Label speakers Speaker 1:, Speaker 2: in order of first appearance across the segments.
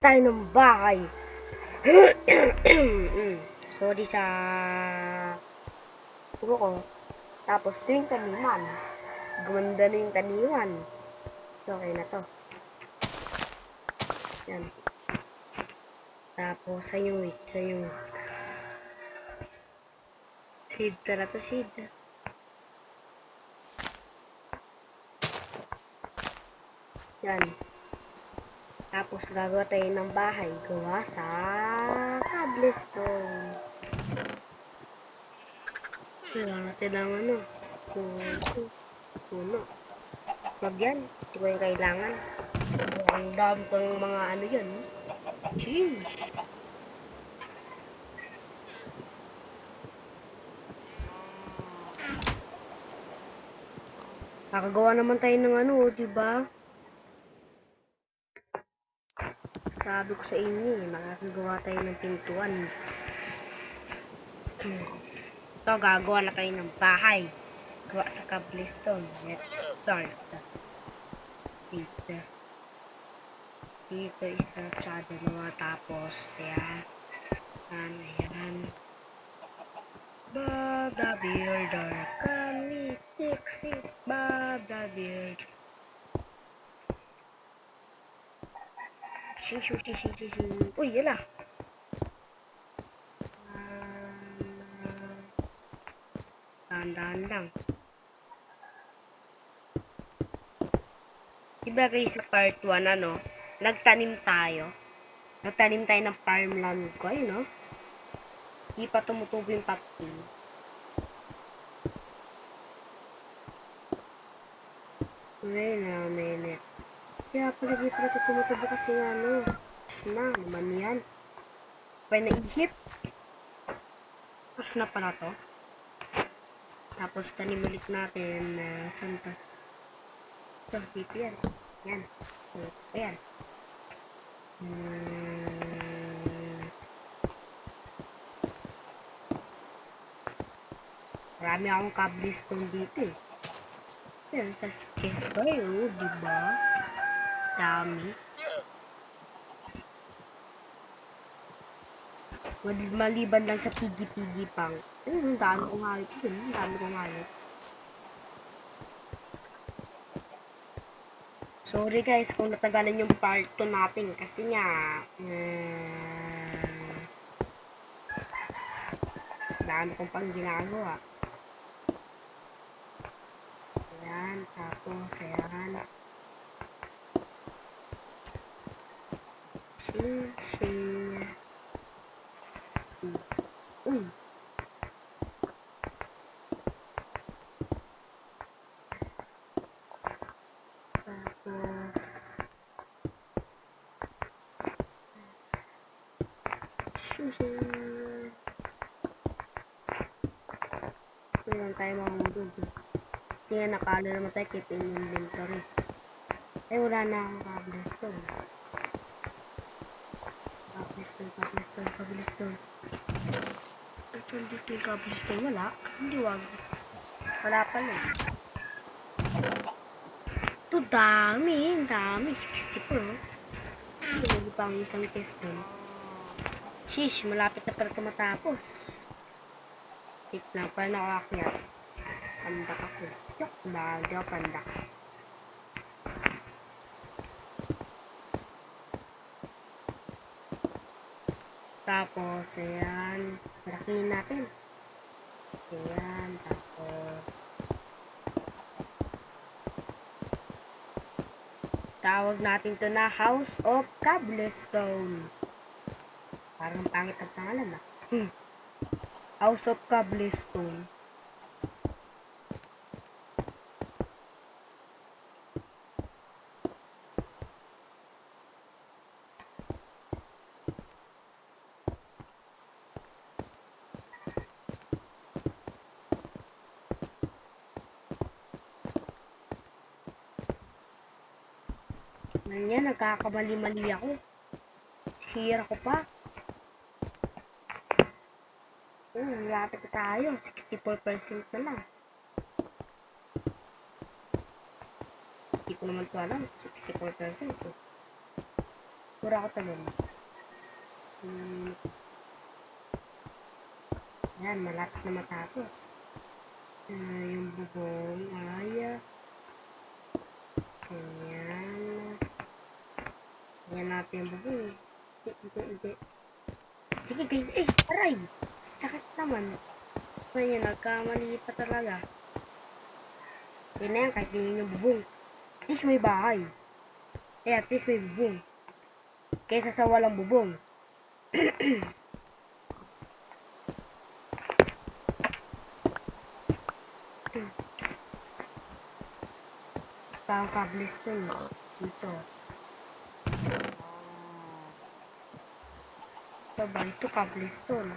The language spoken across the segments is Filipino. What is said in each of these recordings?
Speaker 1: tayo ng bahay. Sorry sa puro ko. Tapos ito yung taniman. Gumanda na yung taniman. So, okay na to. Yan. Tapos, sa yung wheat. Seed tala to, seed. Yan. Tapos, gagawa tayo ng bahay. Gawa sa cobblestone. Kailangan natin ng ano. Puno. Wag yan. Hindi ko yung kailangan. Ang dami kong mga ano yun. Jeez. Nakagawa naman tayo ng ano, diba? Sabi ko sa inyo, makakagawa tayo ng pintuan. Ito, gagawa na tayo ng bahay. Gawa sa cobblestone. Let's start. Dito isa, tsaka dalawa. Tapos, ayan. Ayan. Bob the Builder. Can we fix it? Bob the Builder. Shing. Uy, yala. Dahan lang. Diba guys, sa part 1, ano, nagtanim tayo ng farmland ko, ayun, no? Di pa tumutubo yung pumpkin. Wait a minute. Kaya pala di pala ito tumutubo kasi ano, naman yan. Pwede naisip. Tapos na pala to. Tapos tanim ulit natin na santa. So, dito yan. Yan. Ayan. Marami akong cobblestone dito eh. Yan, sa chest ba yun? Diba? Dami. Maliban lang sa pigi-pigi pang. Ayun, ang dami kong hayop yun. Ang dami kong hayop. Sorry guys kung natagalan yung part 2 natin. Kasi nga, dami kong pang ginagawa. Ayan, tapos, ayan. Shing. Uy. Tapos, shing. Ayan tayo mamudog. Kasi nga nakala naman tayo kita yung inventory. Ay, wala na akong cobblestone. Cobblestone. Actually, dito yung cobblestone. Wala. Hindi wag. Wala pala. Ito dami. 64. Hindi pa ang isang test dun. Sheesh, malapit na pala ito matapos. Wait lang, paano ako akyat? Pandak ako. Yok, hindi ako pandak. Tapos, ayan. Parakin natin. Ayan, tapos. Tawag natin to na House of Cobblestone. Parang pangit ang pangalan ah. House of Cobblestone. Ganyan, nagkakamali-mali ako. Sira ko pa. Lapit na tayo. 64% na lang. Hindi ko naman ito alam. 64%. Pura ako talon. Yan, malapit na matapos. Yung bubong ay ayan. Ayan natin yung bubong. Hindi. Sige, guys. Aray! Sakit naman. Ayan, nagkamali pa talaga. Yan na yan, kahit ganyan yung bubong. At least may bahay. At least may bubong. Kaysa sa walang bubong. Parang cobblestone dito. Diba? Ito cobblestone.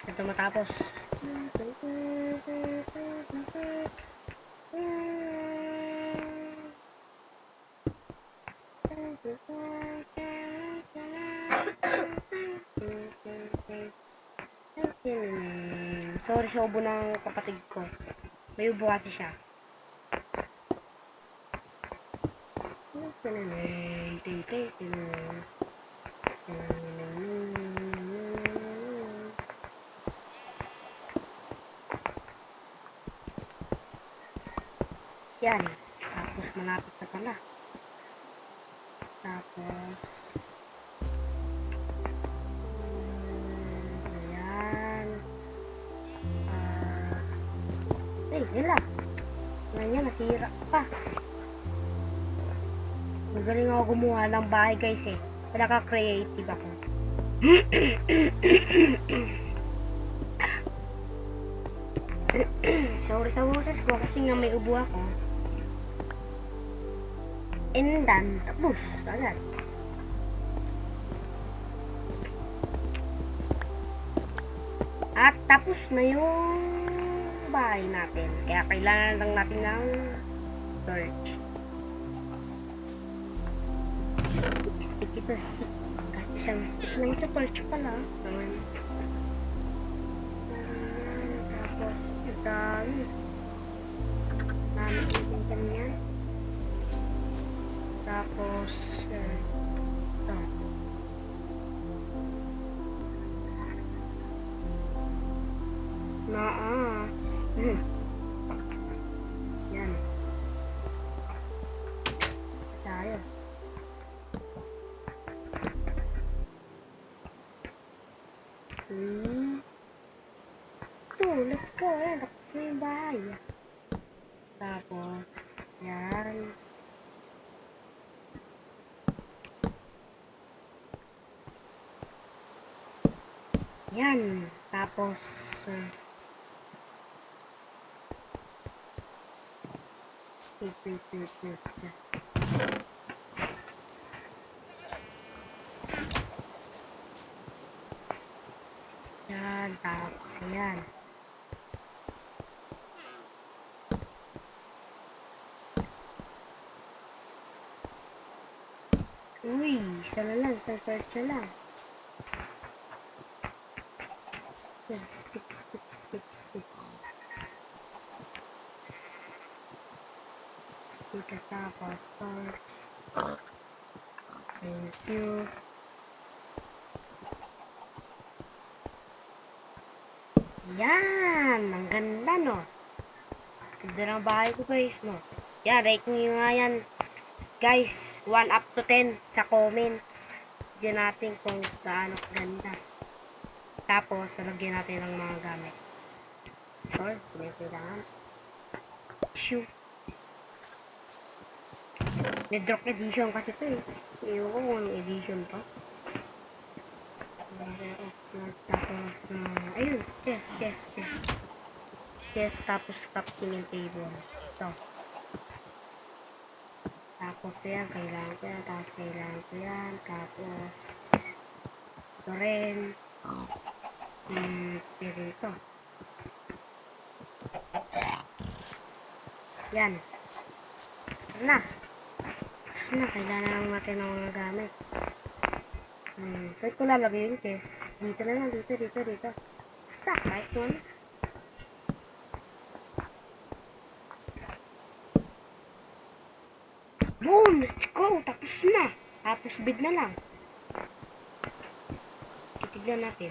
Speaker 1: Ito matapos. Sorry sa ubo ng kapatid ko. May ubo kasi siya. Yan. Tapos malapit na pala. Tapos ayan. Yan lang. Yan, nasira pa. Magaling ako gumawa ng bahay guys eh. Naka-creative ako. Sorry sa boses ko kasi nga may ubo ako. And then, tapos agad. At tapos na yung bahay natin. Kaya kailangan lang natin ng torch. Stick ito, stick. Kasi siyang stick lang ito, torch pala. Tapos, dami. Dami yung ganyan. Tapos, ito. Yan. Tayo. Let's go. Ayan, tapos na yung bahay. Tapos, yan. Yan. Tapos, yan. Tapos, yan. Uy, isa na lang, isang torch na lang. Stick. Stick at tapos torch. Thank you. Yan! Ang ganda, no? Ganda ng bahay ko, guys, no? Yan, rate nyo nga yan. Guys, 1 up to 10 sa comments. Diyan natin kung gaano ganda. Tapos, lagyan natin ng mga gamit. Sure, may kailangan. Shoot. Bedrock edition kasi ito eh. Iyon ko kung anong edition to. Tapos, ayun, chest, tapos crafting table. Ito. Tapos yan, kailangan ko yan, tapos kailangan ko yan, tapos ito rin. Ito rin ito. Yan. Kailangan lang natin ng mga gamit. Saan ko lalagay yung chest? Dito na lang, dito. Stack, right one. Tapos na. Tapos bid na lang. Titignan natin.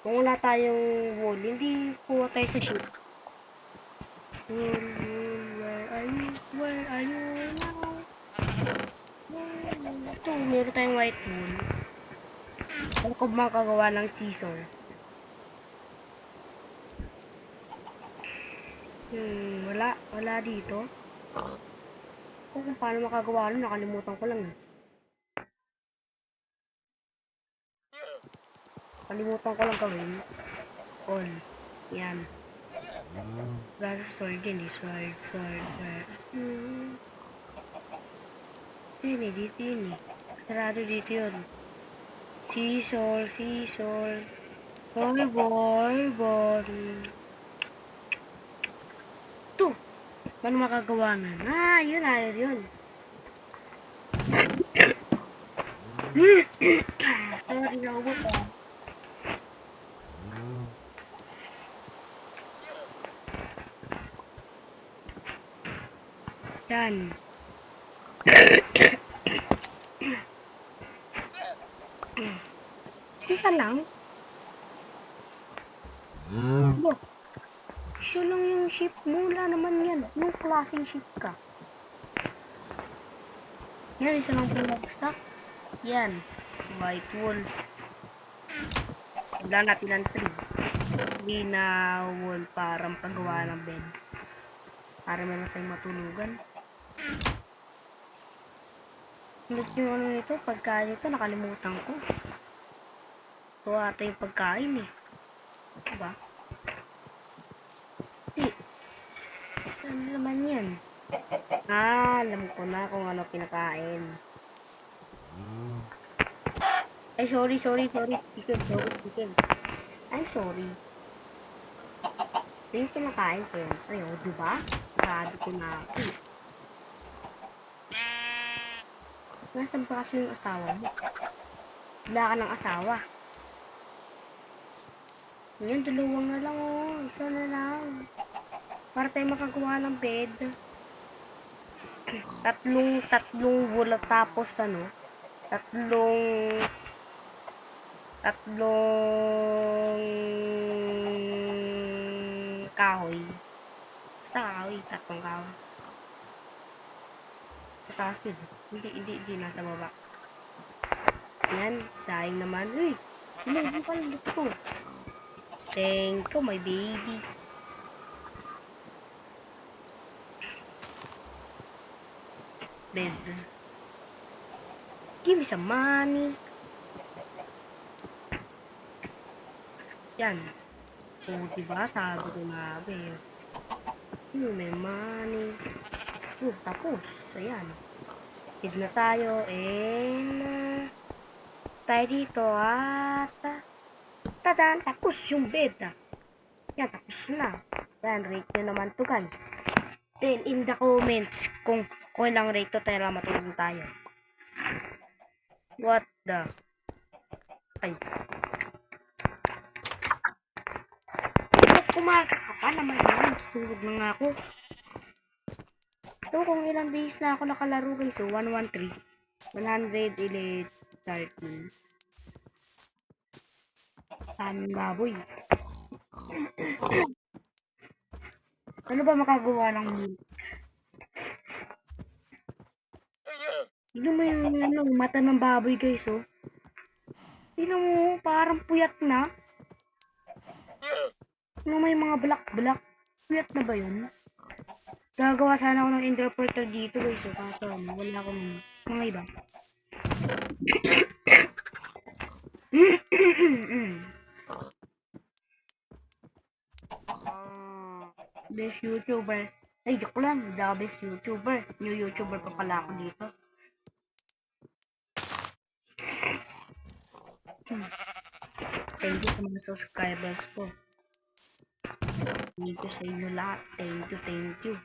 Speaker 1: Kung wala tayong wool, hindi kuha tayo sa ship. Wool, where are you? Where are you now? Ito, meron tayong white wool. Ano ko makagawa ng scissor? Wala dito. Kung paano makagawa nun, nakalimutan ko lang eh. Kalimutan ko lang gawin. On. Yan. Wala sa sword din eh. Sword. Dito yun eh. Sarado dito yun. Scissor. Boy. Ito. Paano makagawa na? Yun. Sorry, naubos ah. Yan. Isa lang? Bo, siya lang yung ship mo. Wala naman yan. Anong klaseng ship ka? Yan, isa lang pinag-stock. Yan. White wool. Wala natin lang 3 na wool para paggawa ng bed. Para meron tayong matulugan. Hindi yung ano nito, pagkain nito, nakalimutan ko. Ito ata yung pagkain eh. Diba? Hindi. Saan naman yan? Alam ko na kung ano pinakain. Ay, sorry. Chicken. I'm sorry. Ito yung pinakain ko yun. Ay, diba? Sabi ko na ako. Nasaan ba kasi yung asawa mo? Wala ka ng asawa. Ngayon, dalawang na lang oh. Isa na lang. Para tayo makagawa ng bed. Tatlong bulat tapos ano? Tatlong kahoy. Basta kahoy, tatlong kahoy. Sa taas yun. Hindi, nasa baba. Yan, sayang naman. Uy, hindi pa lang ko. Thank you, my baby. Bed. Give me some money. Yan. O, diba? Sabi ko na, babe. May money. Tapos. Ayan. Bed na tayo. And, tayo dito at, tadan, tapos yung bed. Yan, tapos na. Yan, rate nyo naman to guys. Then, in the comments, kung ilang rate to tayo matulog tayo. What the? Ay. Kumaga ka pa naman yun. Tulog na nga ako. Ito kung ilang days na ako nakalaro guys. So, 113. 113. Baboy. Ano ba makagawa ng milk? Tignan mo yung mata ng baboy guys oh. Tignan mo, parang puyat na. May mga black. Puyat na ba yun? Gagawa sana ako ng ender portal dito guys. So, kaso wala akong mga iba. Best YouTuber. Ay, joke lang. Hindi ako best YouTuber. New YouTuber pa pala ako dito. Thank you sa mga subscribers ko. Thank you sa inyo lahat. Thank you.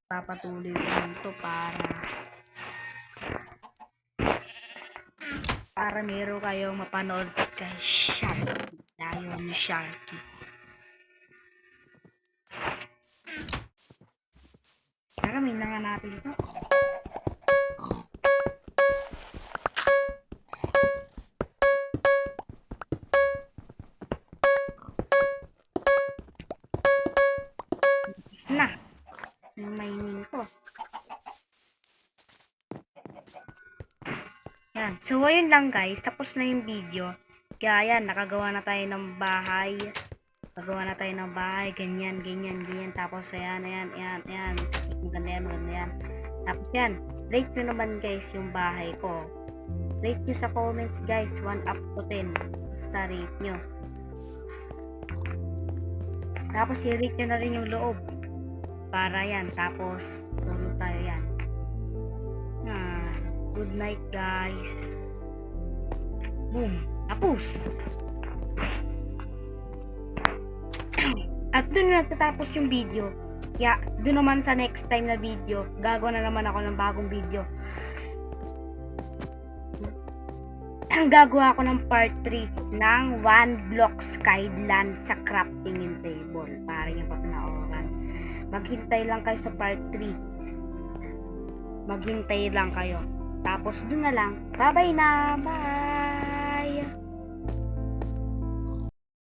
Speaker 1: Papatuloy ko nito para meron kayong mapanood kay Sharky. Ayaw ni Sharky. Tara Alamin na nga natin ito. Na. Mainin ko. Yan. So, ayun lang guys. Tapos na yung video. Kaya yan, nakagawa na tayo ng bahay. Nakagawa na tayo ng bahay. Ganyan, ganyan, ganyan. Tapos, ayan, ayan, ayan, ayan. Maganda yan, maganda yan. Tapos yan, rate nyo naman guys yung bahay ko. Rate nyo sa comments guys. 1 up to 10. Basta rate nyo. Tapos, i-rate nyo na rin yung loob. Para yan. Tapos, tulog tayo yan. Good night guys. Boom. Tapos. At dun na nagtatapos yung video. Kaya dun naman sa next time na video, gagawa na naman ako ng bagong video. Gagawa ako ng part 3 ng 1 block skyland sa crafting table. Para yung papanooran. Maghintay lang kayo sa part 3. Maghintay lang kayo. Tapos dun na lang. Bye-bye na. Bye.